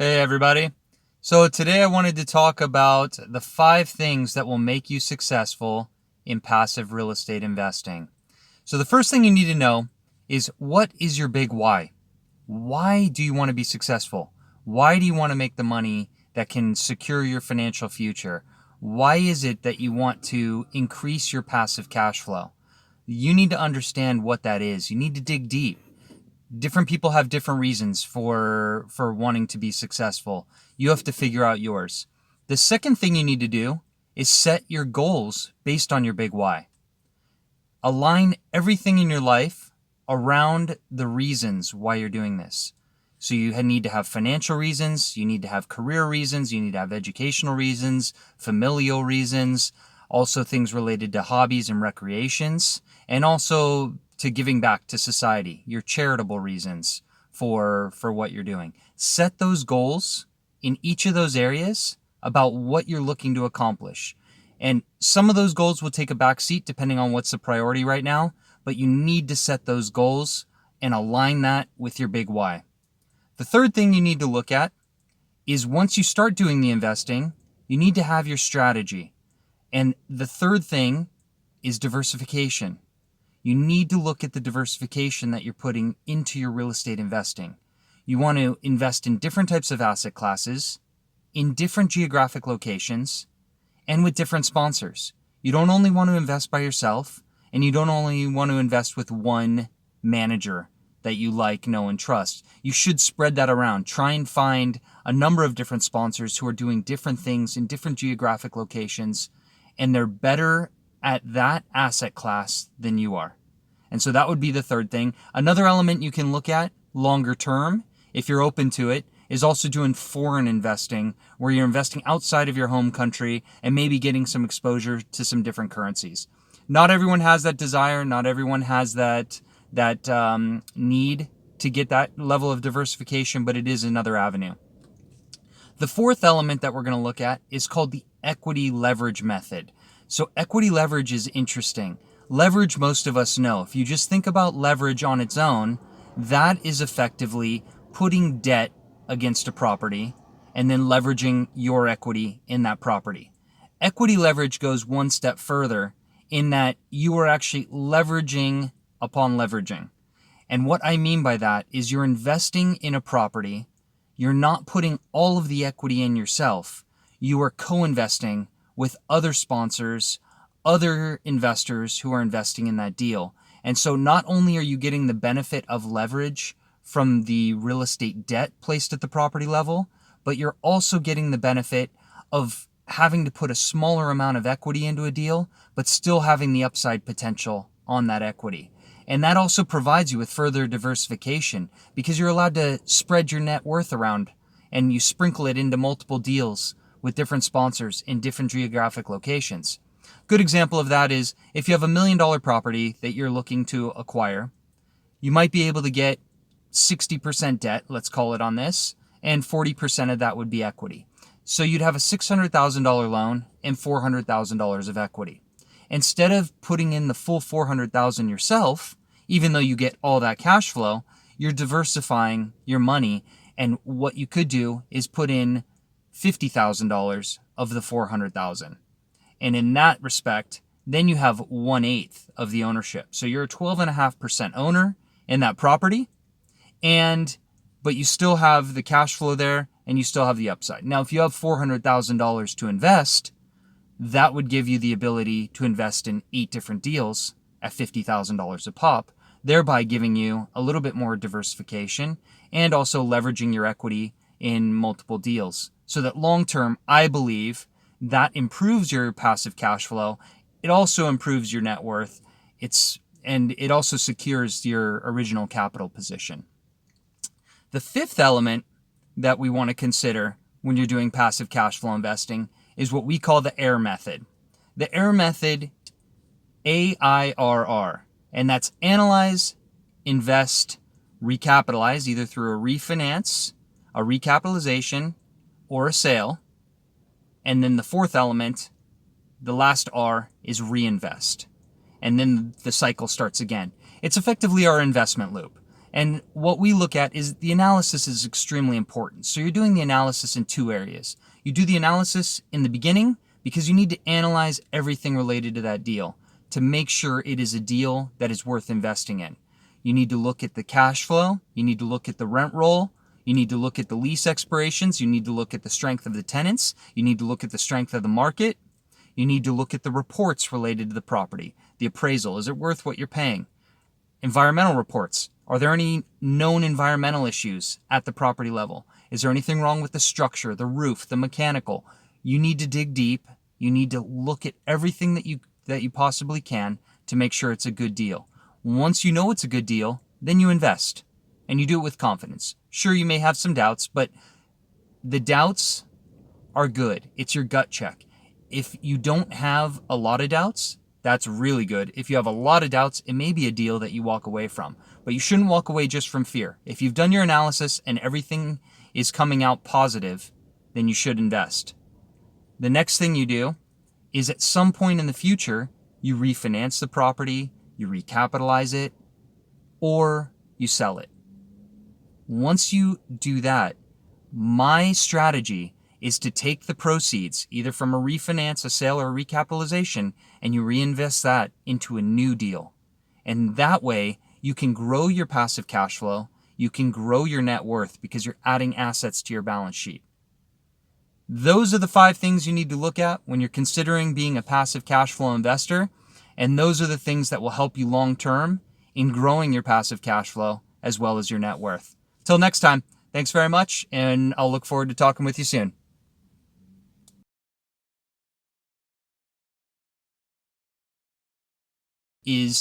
Hey everybody. So today I wanted to talk about the 5 things that will make you successful in passive real estate investing. So the first thing you need to know is, what is your big why? Why do you want to be successful? Why do you want to make the money that can secure your financial future? Why is it that you want to increase your passive cash flow? You need to understand what that is. You need to dig deep. Different people have different reasons for wanting to be successful. You have to figure out yours. The second thing you need to do is set your goals based on your big why. Align everything in your life around the reasons why you're doing this. So you need to have financial reasons, you need to have career reasons, you need to have educational reasons, familial reasons, also things related to hobbies and recreations, and also to giving back to society, your charitable reasons for what you're doing. Set those goals in each of those areas about what you're looking to accomplish. And some of those goals will take a back seat depending on what's the priority right now, but you need to set those goals and align that with your big why. The third thing you need to look at is, once you start doing the investing, you need to have your strategy. And the third thing is diversification. You need to look at the diversification that you're putting into your real estate investing. You want to invest in different types of asset classes, in different geographic locations, and with different sponsors. You don't only want to invest by yourself, and you don't only want to invest with one manager that you like, know, and trust. You should spread that around. Try and find a number of different sponsors who are doing different things in different geographic locations, and they're better at that asset class than you are. And so that would be the third thing. Another element you can look at longer term, if you're open to it, is also doing foreign investing, where you're investing outside of your home country and maybe getting some exposure to some different currencies. Not everyone has that desire. Not everyone has that need to get that level of diversification, but it is another avenue. The fourth element that we're going to look at is called the equity leverage method. So equity leverage is interesting. Leverage, most of us know. If you just think about leverage on its own, that is effectively putting debt against a property and then leveraging your equity in that property. Equity leverage goes one step further, in that you are actually leveraging upon leveraging. And what I mean by that is, you're investing in a property. You're not putting all of the equity in yourself. You are co-investing with other sponsors, other investors who are investing in that deal. And so not only are you getting the benefit of leverage from the real estate debt placed at the property level, but you're also getting the benefit of having to put a smaller amount of equity into a deal, but still having the upside potential on that equity. And that also provides you with further diversification, because you're allowed to spread your net worth around, and you sprinkle it into multiple deals with different sponsors in different geographic locations. Good example of that is, if you have $1 million property that you're looking to acquire, you might be able to get 60% debt, let's call it, on this, and 40% of that would be equity. So you'd have a $600,000 loan and $400,000 of equity. Instead of putting in the full $400,000 yourself, even though you get all that cash flow, you're diversifying your money, and what you could do is put in $50,000 of the $400,000. And in that respect, then you have 1/8 of the ownership. So you're a 12.5% owner in that property, but you still have the cash flow there, and you still have the upside. Now, if you have $400,000 to invest, that would give you the ability to invest in 8 different deals at $50,000 a pop, thereby giving you a little bit more diversification and also leveraging your equity in multiple deals. So that long term, I believe that improves your passive cash flow. It also improves your net worth. And it also secures your original capital position. The fifth element that we want to consider when you're doing passive cash flow investing is what we call the AIR method. The AIR method, AIRR, and that's analyze, invest, recapitalize, either through a refinance, a recapitalization, or a sale. And then the fourth element, the last R, is reinvest. And then the cycle starts again. It's effectively our investment loop. And what we look at is the analysis is extremely important. So you're doing the analysis in two areas. You do the analysis in the beginning because you need to analyze everything related to that deal to make sure it is a deal that is worth investing in. You need to look at the cash flow. You need to look at the rent roll. You need to look at the lease expirations. You need to look at the strength of the tenants. You need to look at the strength of the market. You need to look at the reports related to the property. The appraisal, is it worth what you're paying? Environmental reports. Are there any known environmental issues at the property level? Is there anything wrong with the structure, the roof, the mechanical? You need to dig deep. You need to look at everything that you possibly can to make sure it's a good deal. Once you know it's a good deal, then you invest. And you do it with confidence. Sure, you may have some doubts, but the doubts are good. It's your gut check. If you don't have a lot of doubts, that's really good. If you have a lot of doubts, it may be a deal that you walk away from. But you shouldn't walk away just from fear. If you've done your analysis and everything is coming out positive, then you should invest. The next thing you do is at some point in the future, you refinance the property, you recapitalize it, or you sell it. Once you do that, my strategy is to take the proceeds, either from a refinance, a sale, or a recapitalization, and you reinvest that into a new deal. And that way, you can grow your passive cash flow, you can grow your net worth because you're adding assets to your balance sheet. Those are the 5 things you need to look at when you're considering being a passive cash flow investor, and those are the things that will help you long term in growing your passive cash flow as well as your net worth. Till next time, thanks very much, and I'll look forward to talking with you soon. Is